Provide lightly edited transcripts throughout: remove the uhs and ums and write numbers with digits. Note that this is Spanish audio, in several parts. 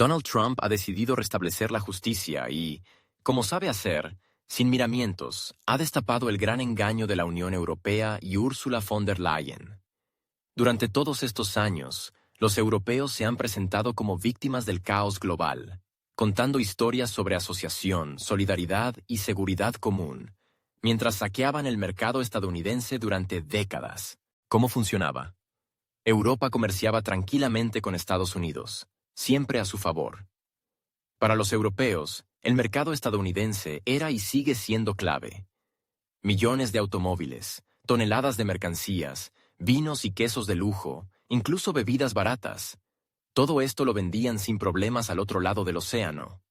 Donald Trump ha decidido restablecer la justicia y, como sabe hacer, sin miramientos, ha destapado el gran engaño de la Unión Europea y Ursula von der Leyen. Durante todos estos años, los europeos se han presentado como víctimas del caos global, contando historias sobre asociación, solidaridad y seguridad común, mientras saqueaban el mercado estadounidense durante décadas. ¿Cómo funcionaba? Europa comerciaba tranquilamente con Estados Unidos, siempre a su favor. Para los europeos, el mercado estadounidense era y sigue siendo clave. Millones de automóviles, toneladas de mercancías, vinos y quesos de lujo, incluso bebidas baratas. Todo esto lo vendían sin problemas al otro lado del océano.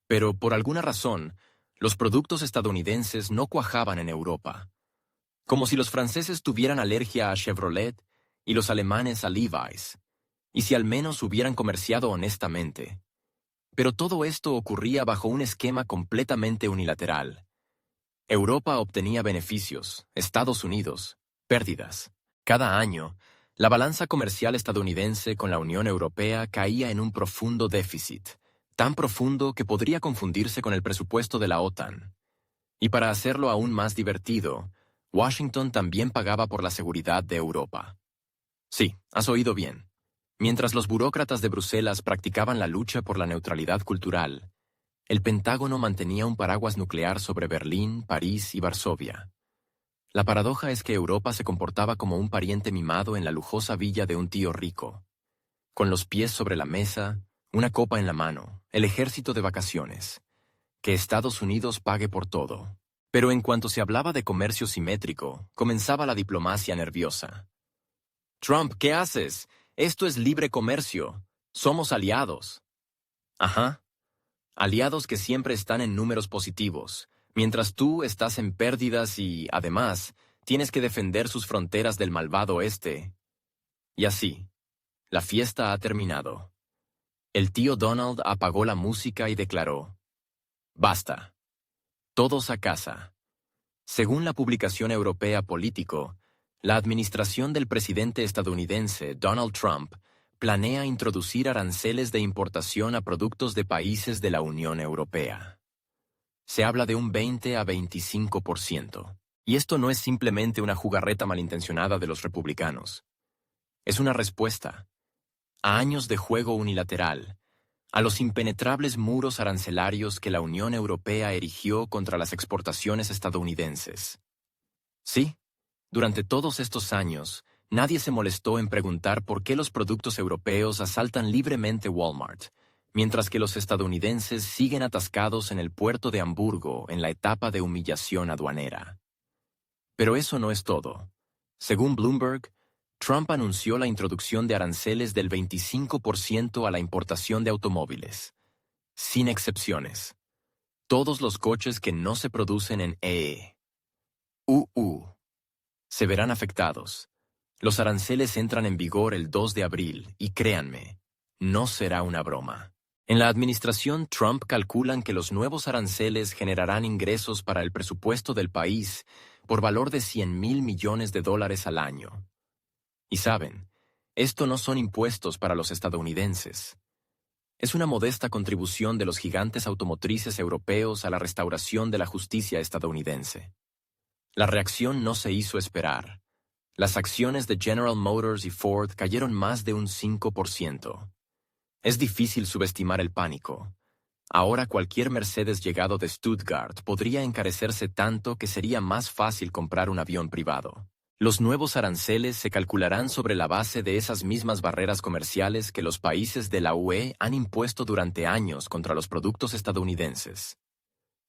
Pero, por alguna razón, los productos estadounidenses no cuajaban en Europa. Como si los franceses tuvieran alergia a Chevrolet y los alemanes a Levi's, y si al menos hubieran comerciado honestamente. Pero todo esto ocurría bajo un esquema completamente unilateral. Europa obtenía beneficios, Estados Unidos, pérdidas. Cada año, la balanza comercial estadounidense con la Unión Europea caía en un profundo déficit, tan profundo que podría confundirse con el presupuesto de la OTAN. Y para hacerlo aún más divertido, Washington también pagaba por la seguridad de Europa. Sí, has oído bien. Mientras los burócratas de Bruselas practicaban la lucha por la neutralidad cultural, el Pentágono mantenía un paraguas nuclear sobre Berlín, París y Varsovia. La paradoja es que Europa se comportaba como un pariente mimado en la lujosa villa de un tío rico, con los pies sobre la mesa, una copa en la mano, el ejército de vacaciones. Que Estados Unidos pague por todo. Pero en cuanto se hablaba de comercio simétrico, comenzaba la diplomacia nerviosa. Trump, ¿qué haces? Esto es libre comercio. Somos aliados. Ajá. Aliados que siempre están en números positivos, mientras tú estás en pérdidas y, además, tienes que defender sus fronteras del malvado este. Y así, la fiesta ha terminado. El tío Donald apagó la música y declaró: «Basta. Todos a casa». Según la publicación europea Político, la administración del presidente estadounidense Donald Trump planea introducir aranceles de importación a productos de países de la Unión Europea. Se habla de un 20 a 25%. Y esto no es simplemente una jugarreta malintencionada de los republicanos. Es una respuesta a años de juego unilateral, a los impenetrables muros arancelarios que la Unión Europea erigió contra las exportaciones estadounidenses. Sí, durante todos estos años, nadie se molestó en preguntar por qué los productos europeos asaltan libremente Walmart, mientras que los estadounidenses siguen atascados en el puerto de Hamburgo en la etapa de humillación aduanera. Pero eso no es todo. Según Bloomberg, Trump anunció la introducción de aranceles del 25% a la importación de automóviles, sin excepciones. Todos los coches que no se producen en EU se verán afectados. Los aranceles entran en vigor el 2 de abril y créanme, no será una broma. En la administración Trump calculan que los nuevos aranceles generarán ingresos para el presupuesto del país por valor de $100,000 millones al año. Y saben, esto no son impuestos para los estadounidenses. Es una modesta contribución de los gigantes automotrices europeos a la restauración de la justicia estadounidense. La reacción no se hizo esperar. Las acciones de General Motors y Ford cayeron más de un 5%. Es difícil subestimar el pánico. Ahora cualquier Mercedes llegado de Stuttgart podría encarecerse tanto que sería más fácil comprar un avión privado. Los nuevos aranceles se calcularán sobre la base de esas mismas barreras comerciales que los países de la UE han impuesto durante años contra los productos estadounidenses.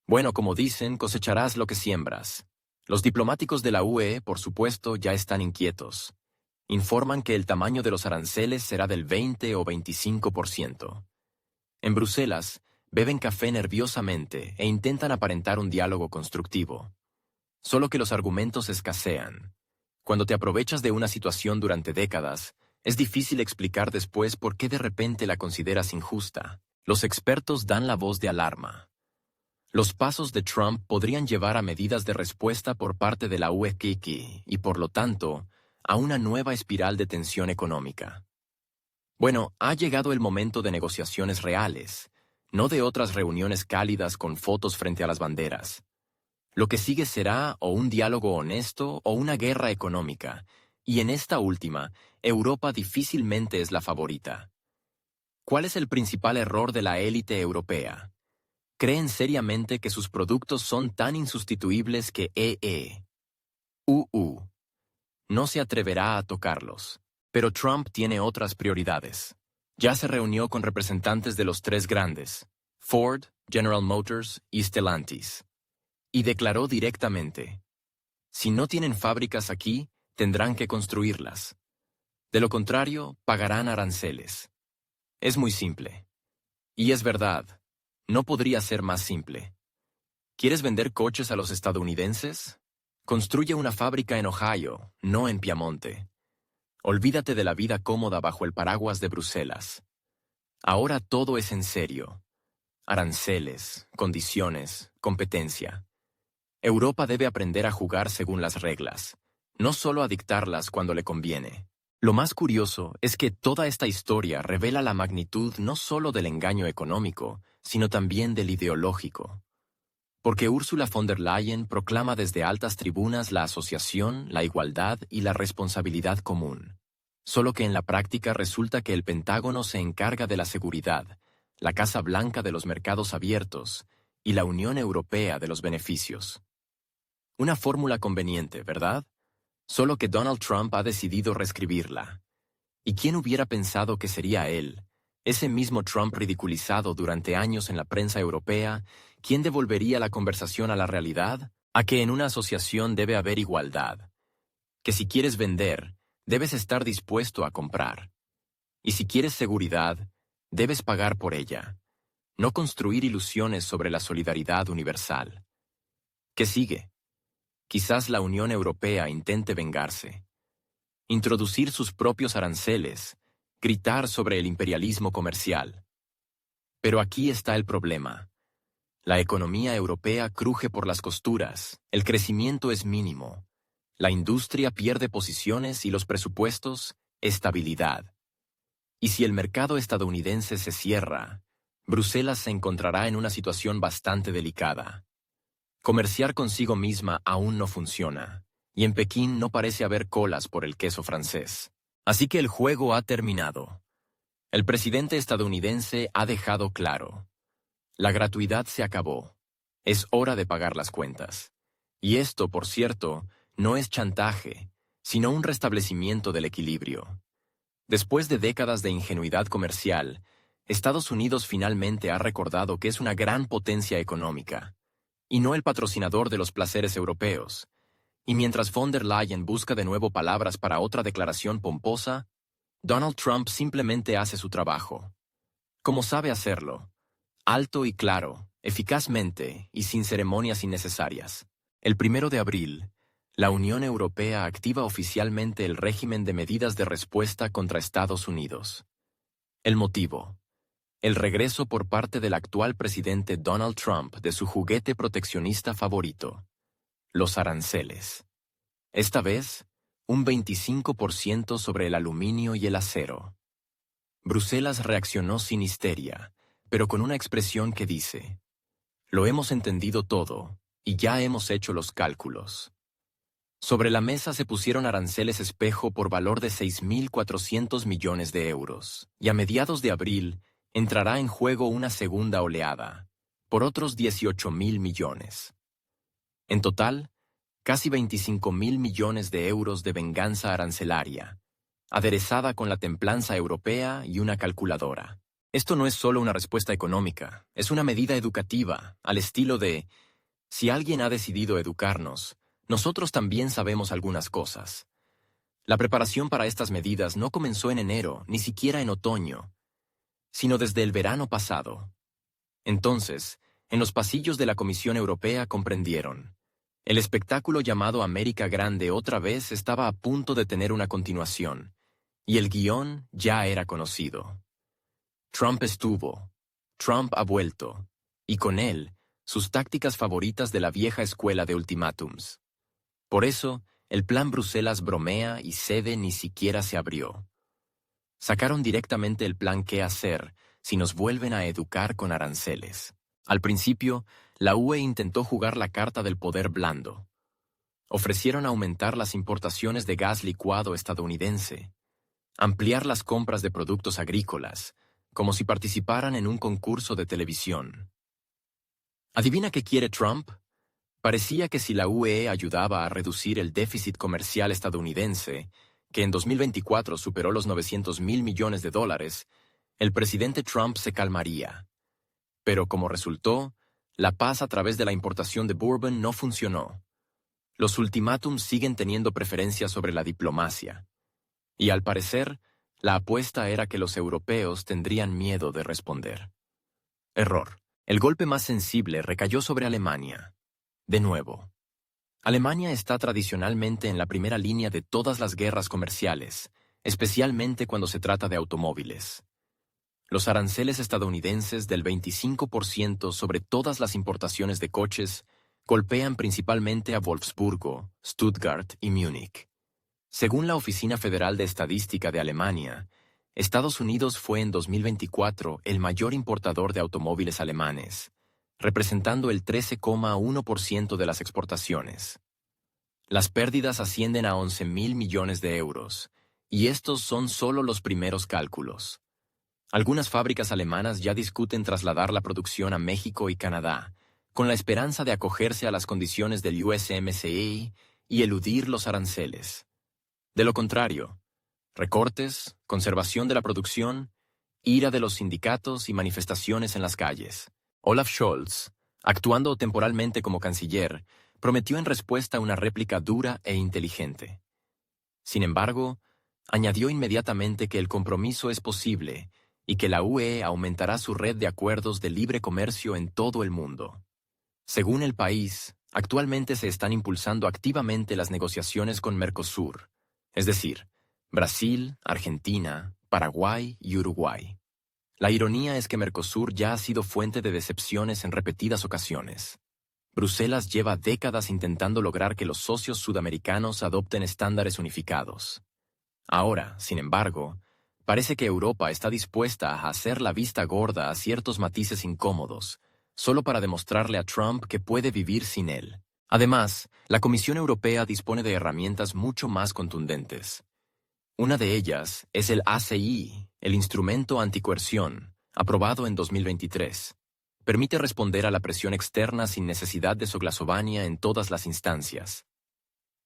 Bueno, como dicen, cosecharás lo que siembras. Los diplomáticos de la UE, por supuesto, ya están inquietos. Informan que el tamaño de los aranceles será del 20 o 25%. En Bruselas, beben café nerviosamente e intentan aparentar un diálogo constructivo. Solo que los argumentos escasean. Cuando te aprovechas de una situación durante décadas, es difícil explicar después por qué de repente la consideras injusta. Los expertos dan la voz de alarma. Los pasos de Trump podrían llevar a medidas de respuesta por parte de la UE y, por lo tanto, a una nueva espiral de tensión económica. Bueno, ha llegado el momento de negociaciones reales, no de otras reuniones cálidas con fotos frente a las banderas. Lo que sigue será o un diálogo honesto o una guerra económica, y en esta última, Europa difícilmente es la favorita. ¿Cuál es el principal error de la élite europea? Creen seriamente que sus productos son tan insustituibles que no se atreverá a tocarlos. Pero Trump tiene otras prioridades. Ya se reunió con representantes de los tres grandes, Ford, General Motors y Stellantis, y declaró directamente: si no tienen fábricas aquí, tendrán que construirlas. De lo contrario, pagarán aranceles. Es muy simple. Y es verdad, no podría ser más simple. ¿Quieres vender coches a los estadounidenses? Construye una fábrica en Ohio, no en Piamonte. Olvídate de la vida cómoda bajo el paraguas de Bruselas. Ahora todo es en serio. Aranceles, condiciones, competencia. Europa debe aprender a jugar según las reglas, no solo a dictarlas cuando le conviene. Lo más curioso es que toda esta historia revela la magnitud no solo del engaño económico, sino también del ideológico. Porque Ursula von der Leyen proclama desde altas tribunas la asociación, la igualdad y la responsabilidad común. Solo que en la práctica resulta que el Pentágono se encarga de la seguridad, la Casa Blanca de los mercados abiertos y la Unión Europea de los beneficios. Una fórmula conveniente, ¿verdad? Solo que Donald Trump ha decidido reescribirla. ¿Y quién hubiera pensado que sería él, ese mismo Trump ridiculizado durante años en la prensa europea, quien devolvería la conversación a la realidad? A que en una asociación debe haber igualdad. Que si quieres vender, debes estar dispuesto a comprar. Y si quieres seguridad, debes pagar por ella. No construir ilusiones sobre la solidaridad universal. ¿Qué sigue? Quizás la Unión Europea intente vengarse. Introducir sus propios aranceles, gritar sobre el imperialismo comercial. Pero aquí está el problema. La economía europea cruje por las costuras, el crecimiento es mínimo, la industria pierde posiciones y los presupuestos, estabilidad. Y si el mercado estadounidense se cierra, Bruselas se encontrará en una situación bastante delicada. Comerciar consigo misma aún no funciona, y en Pekín no parece haber colas por el queso francés. Así que el juego ha terminado. El presidente estadounidense ha dejado claro: la gratuidad se acabó. Es hora de pagar las cuentas. Y esto, por cierto, no es chantaje, sino un restablecimiento del equilibrio. Después de décadas de ingenuidad comercial, Estados Unidos finalmente ha recordado que es una gran potencia económica, y no el patrocinador de los placeres europeos. Y mientras von der Leyen busca de nuevo palabras para otra declaración pomposa, Donald Trump simplemente hace su trabajo. Como sabe hacerlo, alto y claro, eficazmente y sin ceremonias innecesarias. El 1 de abril, la Unión Europea activa oficialmente el régimen de medidas de respuesta contra Estados Unidos. El motivo: el regreso por parte del actual presidente Donald Trump de su juguete proteccionista favorito, los aranceles. Esta vez, un 25% sobre el aluminio y el acero. Bruselas reaccionó sin histeria, pero con una expresión que dice: lo hemos entendido todo, y ya hemos hecho los cálculos. Sobre la mesa se pusieron aranceles espejo por valor de 6.400 millones de euros, y a mediados de abril entrará en juego una segunda oleada, por otros 18.000 millones. En total, casi 25.000 millones de euros de venganza arancelaria, aderezada con la templanza europea y una calculadora. Esto no es solo una respuesta económica, es una medida educativa, al estilo de: si alguien ha decidido educarnos, nosotros también sabemos algunas cosas. La preparación para estas medidas no comenzó en enero, ni siquiera en otoño, sino desde el verano pasado. Entonces, en los pasillos de la Comisión Europea comprendieron: el espectáculo llamado América Grande otra vez estaba a punto de tener una continuación, y el guión ya era conocido. Trump estuvo, Trump ha vuelto, y con él, sus tácticas favoritas de la vieja escuela de ultimátums. Por eso, el plan Bruselas bromea y cede ni siquiera se abrió. Sacaron directamente el plan qué hacer si nos vuelven a educar con aranceles. Al principio, la UE intentó jugar la carta del poder blando. Ofrecieron aumentar las importaciones de gas licuado estadounidense, ampliar las compras de productos agrícolas, como si participaran en un concurso de televisión. ¿Adivina qué quiere Trump? Parecía que si la UE ayudaba a reducir el déficit comercial estadounidense, que en 2024 superó los 900.000 millones de dólares, el presidente Trump se calmaría. Pero como resultó, la paz a través de la importación de bourbon no funcionó. Los ultimátums siguen teniendo preferencia sobre la diplomacia. Y al parecer, la apuesta era que los europeos tendrían miedo de responder. Error. El golpe más sensible recayó sobre Alemania. De nuevo. Alemania está tradicionalmente en la primera línea de todas las guerras comerciales, especialmente cuando se trata de automóviles. Los aranceles estadounidenses del 25% sobre todas las importaciones de coches golpean principalmente a Wolfsburgo, Stuttgart y Múnich. Según la Oficina Federal de Estadística de Alemania, Estados Unidos fue en 2024 el mayor importador de automóviles alemanes, representando el 13,1% de las exportaciones. Las pérdidas ascienden a 11.000 millones de euros, y estos son solo los primeros cálculos. Algunas fábricas alemanas ya discuten trasladar la producción a México y Canadá, con la esperanza de acogerse a las condiciones del USMCA y eludir los aranceles. De lo contrario, recortes, conservación de la producción, ira de los sindicatos y manifestaciones en las calles. Olaf Scholz, actuando temporalmente como canciller, prometió en respuesta una réplica dura e inteligente. Sin embargo, añadió inmediatamente que el compromiso es posible y que la UE aumentará su red de acuerdos de libre comercio en todo el mundo. Según El País, actualmente se están impulsando activamente las negociaciones con Mercosur, es decir, Brasil, Argentina, Paraguay y Uruguay. La ironía es que Mercosur ya ha sido fuente de decepciones en repetidas ocasiones. Bruselas lleva décadas intentando lograr que los socios sudamericanos adopten estándares unificados. Ahora, sin embargo, parece que Europa está dispuesta a hacer la vista gorda a ciertos matices incómodos, solo para demostrarle a Trump que puede vivir sin él. Además, la Comisión Europea dispone de herramientas mucho más contundentes. Una de ellas es el ACI, el instrumento anticoerción, aprobado en 2023. Permite responder a la presión externa sin necesidad de soglasovania en todas las instancias.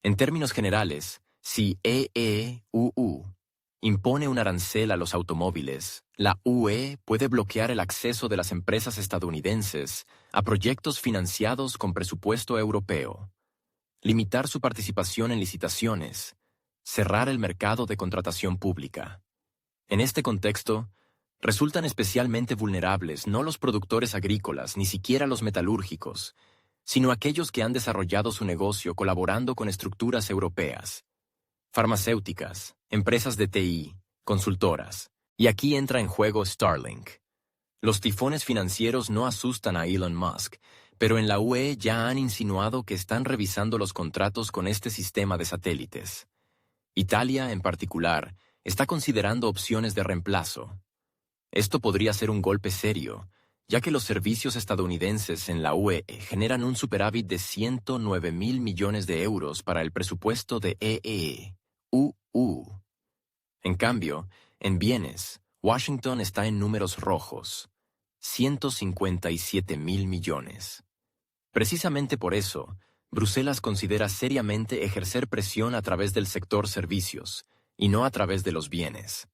En términos generales, si EEUU impone un arancel a los automóviles, la UE puede bloquear el acceso de las empresas estadounidenses a proyectos financiados con presupuesto europeo, limitar su participación en licitaciones, cerrar el mercado de contratación pública. En este contexto, resultan especialmente vulnerables no los productores agrícolas, ni siquiera los metalúrgicos, sino aquellos que han desarrollado su negocio colaborando con estructuras europeas. Farmacéuticas, empresas de TI, consultoras. Y aquí entra en juego Starlink. Los tifones financieros no asustan a Elon Musk, pero en la UE ya han insinuado que están revisando los contratos con este sistema de satélites. Italia, en particular, está considerando opciones de reemplazo. Esto podría ser un golpe serio, ya que los servicios estadounidenses en la UE generan un superávit de 109.000 millones de euros para el presupuesto de EEUU. En cambio, en bienes, Washington está en números rojos, 157.000 millones. Precisamente por eso, Bruselas considera seriamente ejercer presión a través del sector servicios, y no a través de los bienes.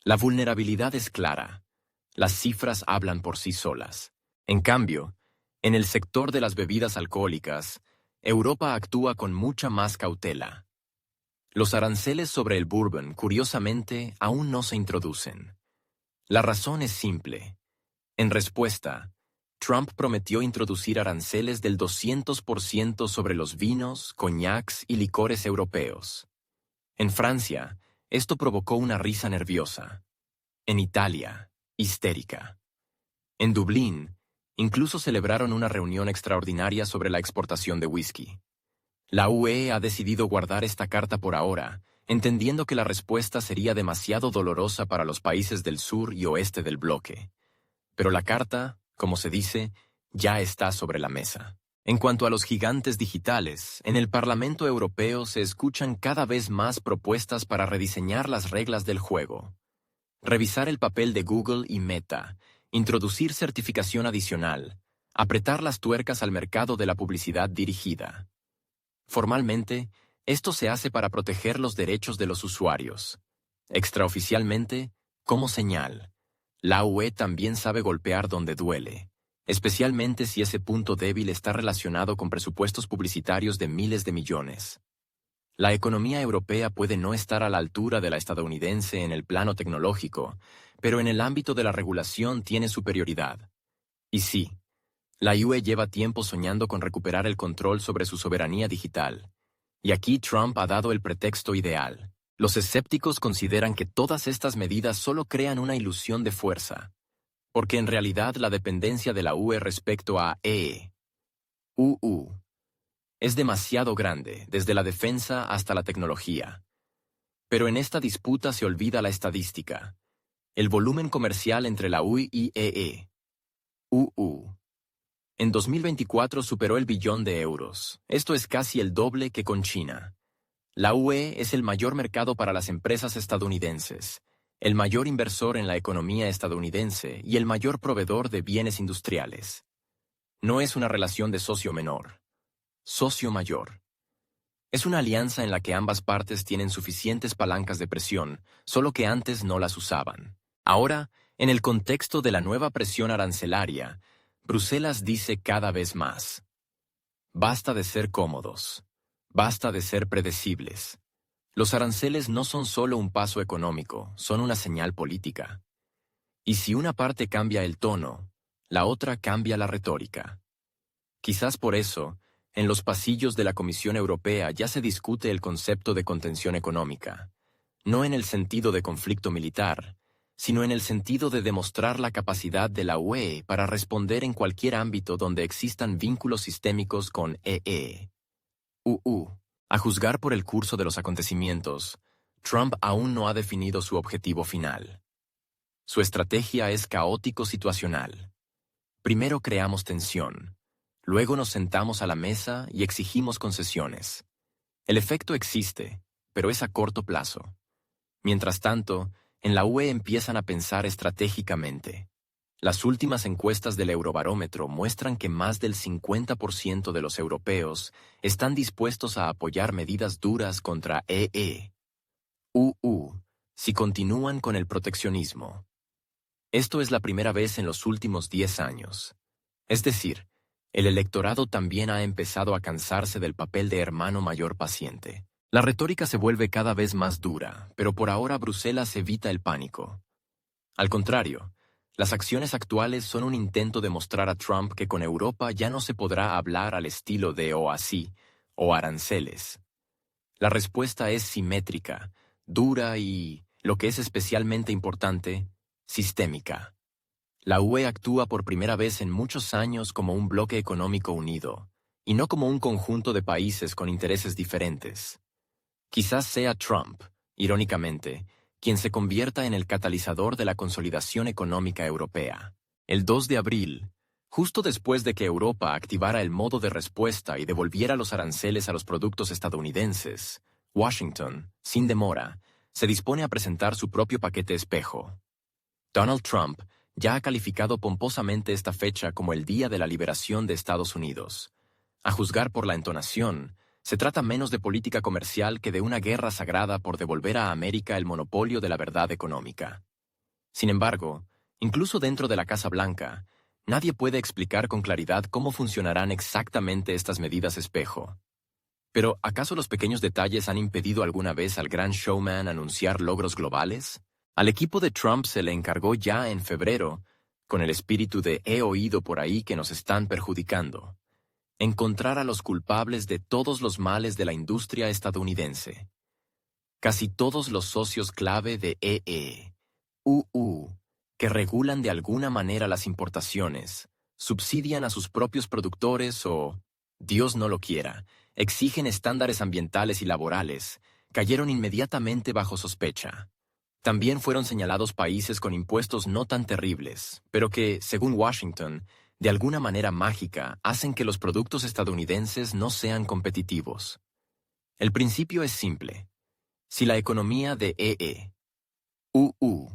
La vulnerabilidad es clara. Las cifras hablan por sí solas. En cambio, en el sector de las bebidas alcohólicas, Europa actúa con mucha más cautela. Los aranceles sobre el bourbon, curiosamente, aún no se introducen. La razón es simple. En respuesta, Trump prometió introducir aranceles del 200% sobre los vinos, coñacs y licores europeos. En Francia, esto provocó una risa nerviosa. En Italia, histérica. En Dublín, incluso celebraron una reunión extraordinaria sobre la exportación de whisky. La UE ha decidido guardar esta carta por ahora entendiendo que la respuesta sería demasiado dolorosa para los países del sur y oeste del bloque. Pero la carta, como se dice, ya está sobre la mesa. En cuanto a los gigantes digitales, en el Parlamento Europeo se escuchan cada vez más propuestas para rediseñar las reglas del juego. Revisar el papel de Google y Meta, introducir certificación adicional, apretar las tuercas al mercado de la publicidad dirigida. Formalmente, esto se hace para proteger los derechos de los usuarios. Extraoficialmente, como señal, la UE también sabe golpear donde duele, especialmente si ese punto débil está relacionado con presupuestos publicitarios de miles de millones. La economía europea puede no estar a la altura de la estadounidense en el plano tecnológico, pero en el ámbito de la regulación tiene superioridad. Y sí, la UE lleva tiempo soñando con recuperar el control sobre su soberanía digital. Y aquí Trump ha dado el pretexto ideal. Los escépticos consideran que todas estas medidas solo crean una ilusión de fuerza, porque en realidad la dependencia de la UE respecto a EU es demasiado grande, desde la defensa hasta la tecnología. Pero en esta disputa se olvida la estadística. El volumen comercial entre la UE y EU en 2024 superó el billón de euros. Esto es casi el doble que con China. La UE es el mayor mercado para las empresas estadounidenses, el mayor inversor en la economía estadounidense y el mayor proveedor de bienes industriales. No es una relación de socio menor. Socio mayor. Es una alianza en la que ambas partes tienen suficientes palancas de presión, solo que antes no las usaban. Ahora, en el contexto de la nueva presión arancelaria, Bruselas dice cada vez más: basta de ser cómodos, basta de ser predecibles. Los aranceles no son solo un paso económico, son una señal política. Y si una parte cambia el tono, la otra cambia la retórica. Quizás por eso, en los pasillos de la Comisión Europea ya se discute el concepto de contención económica, no en el sentido de conflicto militar, sino en el sentido de demostrar la capacidad de la UE para responder en cualquier ámbito donde existan vínculos sistémicos con EU. A juzgar por el curso de los acontecimientos, Trump aún no ha definido su objetivo final. Su estrategia es caótico-situacional. Primero creamos tensión. Luego nos sentamos a la mesa y exigimos concesiones. El efecto existe, pero es a corto plazo. Mientras tanto, en la UE empiezan a pensar estratégicamente. Las últimas encuestas del Eurobarómetro muestran que más del 50% de los europeos están dispuestos a apoyar medidas duras contra EU si continúan con el proteccionismo. Esto es la primera vez en los últimos 10 años. Es decir, el electorado también ha empezado a cansarse del papel de hermano mayor paciente. La retórica se vuelve cada vez más dura, pero por ahora Bruselas evita el pánico. Al contrario, las acciones actuales son un intento de mostrar a Trump que con Europa ya no se podrá hablar al estilo de o así, o aranceles. La respuesta es simétrica, dura y, lo que es especialmente importante, sistémica. La UE actúa por primera vez en muchos años como un bloque económico unido, y no como un conjunto de países con intereses diferentes. Quizás sea Trump, irónicamente, quien se convierta en el catalizador de la consolidación económica europea. El 2 de abril, justo después de que Europa activara el modo de respuesta y devolviera los aranceles a los productos estadounidenses, Washington, sin demora, se dispone a presentar su propio paquete espejo. Donald Trump ya ha calificado pomposamente esta fecha como el Día de la Liberación de Estados Unidos. A juzgar por la entonación, se trata menos de política comercial que de una guerra sagrada por devolver a América el monopolio de la verdad económica. Sin embargo, incluso dentro de la Casa Blanca, nadie puede explicar con claridad cómo funcionarán exactamente estas medidas espejo. Pero, ¿acaso los pequeños detalles han impedido alguna vez al gran showman anunciar logros globales? Al equipo de Trump se le encargó ya en febrero, con el espíritu de "he oído por ahí que nos están perjudicando", encontrar a los culpables de todos los males de la industria estadounidense. Casi todos los socios clave de EU, que regulan de alguna manera las importaciones, subsidian a sus propios productores o, Dios no lo quiera, exigen estándares ambientales y laborales cayeron inmediatamente bajo sospecha. También fueron señalados países con impuestos no tan terribles, pero que, según Washington, de alguna manera mágica, hacen que los productos estadounidenses no sean competitivos. El principio es simple. Si la economía de EU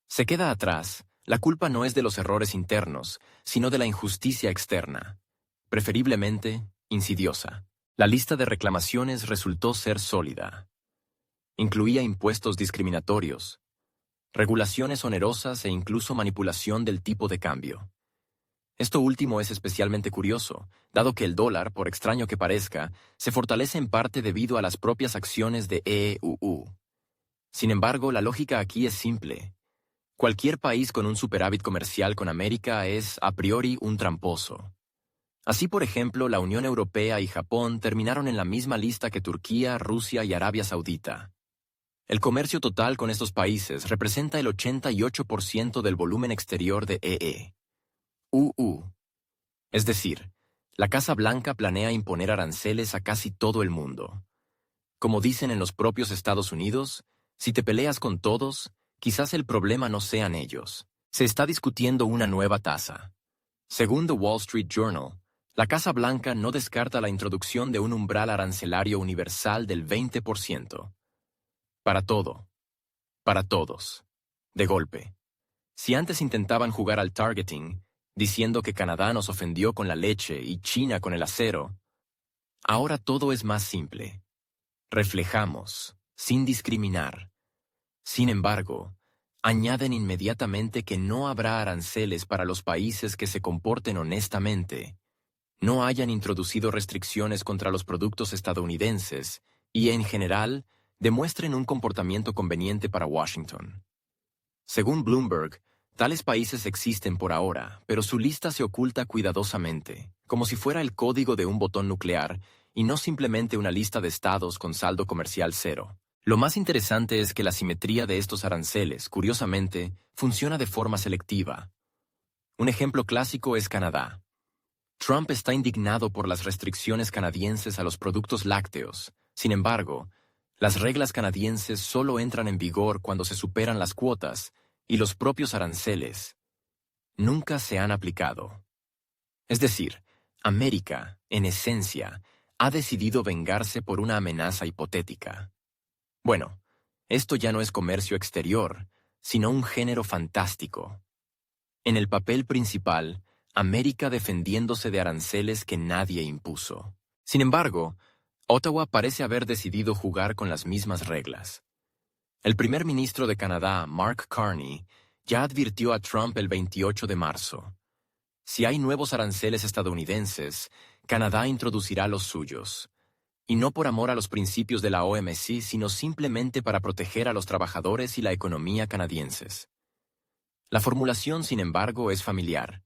se queda atrás, la culpa no es de los errores internos, sino de la injusticia externa, preferiblemente insidiosa. La lista de reclamaciones resultó ser sólida. Incluía impuestos discriminatorios, regulaciones onerosas e incluso manipulación del tipo de cambio. Esto último es especialmente curioso, dado que el dólar, por extraño que parezca, se fortalece en parte debido a las propias acciones de EU. Sin embargo, la lógica aquí es simple. Cualquier país con un superávit comercial con América es, a priori, un tramposo. Así, por ejemplo, la Unión Europea y Japón terminaron en la misma lista que Turquía, Rusia y Arabia Saudita. El comercio total con estos países representa el 88% del volumen exterior de EU. Es decir, la Casa Blanca planea imponer aranceles a casi todo el mundo. Como dicen en los propios Estados Unidos, si te peleas con todos, quizás el problema no sean ellos. Se está discutiendo una nueva tasa. Según The Wall Street Journal, la Casa Blanca no descarta la introducción de un umbral arancelario universal del 20%. Para todo. Para todos. De golpe. Si antes intentaban jugar al targeting, diciendo que Canadá nos ofendió con la leche y China con el acero, ahora todo es más simple. Reflejamos, sin discriminar. Sin embargo, añaden inmediatamente que no habrá aranceles para los países que se comporten honestamente, no hayan introducido restricciones contra los productos estadounidenses y, en general, demuestren un comportamiento conveniente para Washington. Según Bloomberg, tales países existen por ahora, pero su lista se oculta cuidadosamente, como si fuera el código de un botón nuclear y no simplemente una lista de estados con saldo comercial cero. Lo más interesante es que la simetría de estos aranceles, curiosamente, funciona de forma selectiva. Un ejemplo clásico es Canadá. Trump está indignado por las restricciones canadienses a los productos lácteos. Sin embargo, las reglas canadienses solo entran en vigor cuando se superan las cuotas y los propios aranceles nunca se han aplicado. Es decir, América, en esencia, ha decidido vengarse por una amenaza hipotética. Bueno, esto ya no es comercio exterior, sino un género fantástico. En el papel principal, América defendiéndose de aranceles que nadie impuso. Sin embargo, Ottawa parece haber decidido jugar con las mismas reglas. El primer ministro de Canadá, Mark Carney, ya advirtió a Trump el 28 de marzo. Si hay nuevos aranceles estadounidenses, Canadá introducirá los suyos. Y no por amor a los principios de la OMC, sino simplemente para proteger a los trabajadores y la economía canadienses. La formulación, sin embargo, es familiar.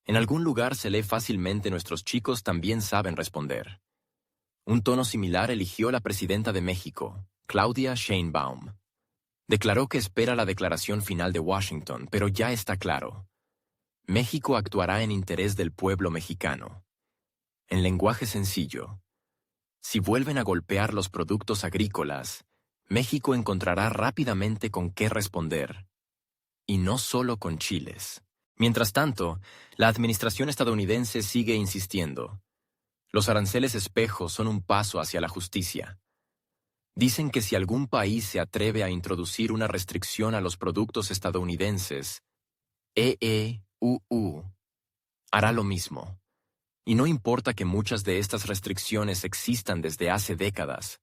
En algún lugar se lee fácilmente, nuestros chicos también saben responder. Un tono similar eligió la presidenta de México, Claudia Sheinbaum. Declaró que espera la declaración final de Washington, pero ya está claro. México actuará en interés del pueblo mexicano. En lenguaje sencillo, si vuelven a golpear los productos agrícolas, México encontrará rápidamente con qué responder. Y no solo con chiles. Mientras tanto, la administración estadounidense sigue insistiendo. Los aranceles espejo son un paso hacia la justicia. Dicen que si algún país se atreve a introducir una restricción a los productos estadounidenses, EU hará lo mismo. Y no importa que muchas de estas restricciones existan desde hace décadas,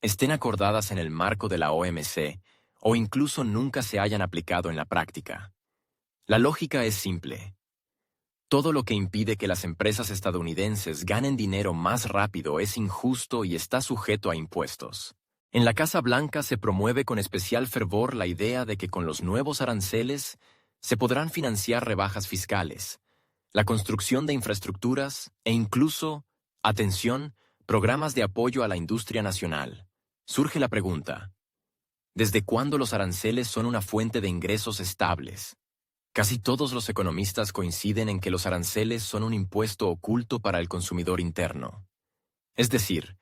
estén acordadas en el marco de la OMC o incluso nunca se hayan aplicado en la práctica. La lógica es simple. Todo lo que impide que las empresas estadounidenses ganen dinero más rápido es injusto y está sujeto a impuestos. En la Casa Blanca se promueve con especial fervor la idea de que con los nuevos aranceles se podrán financiar rebajas fiscales, la construcción de infraestructuras e incluso, atención, programas de apoyo a la industria nacional. Surge la pregunta: ¿desde cuándo los aranceles son una fuente de ingresos estables? Casi todos los economistas coinciden en que los aranceles son un impuesto oculto para el consumidor interno. Es decir,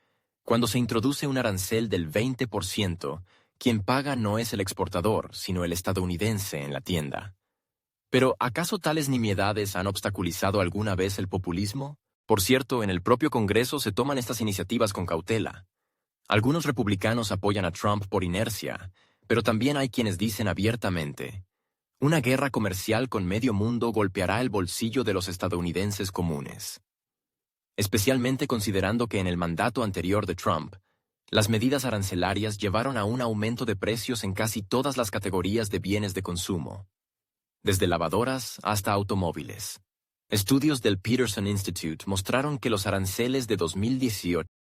Cuando se introduce un arancel del 20%, quien paga no es el exportador, sino el estadounidense en la tienda. Pero, ¿acaso tales nimiedades han obstaculizado alguna vez el populismo? Por cierto, en el propio Congreso se toman estas iniciativas con cautela. Algunos republicanos apoyan a Trump por inercia, pero también hay quienes dicen abiertamente: una guerra comercial con medio mundo golpeará el bolsillo de los estadounidenses comunes. Especialmente considerando que en el mandato anterior de Trump, las medidas arancelarias llevaron a un aumento de precios en casi todas las categorías de bienes de consumo, desde lavadoras hasta automóviles. Estudios del Peterson Institute mostraron que los aranceles de 2018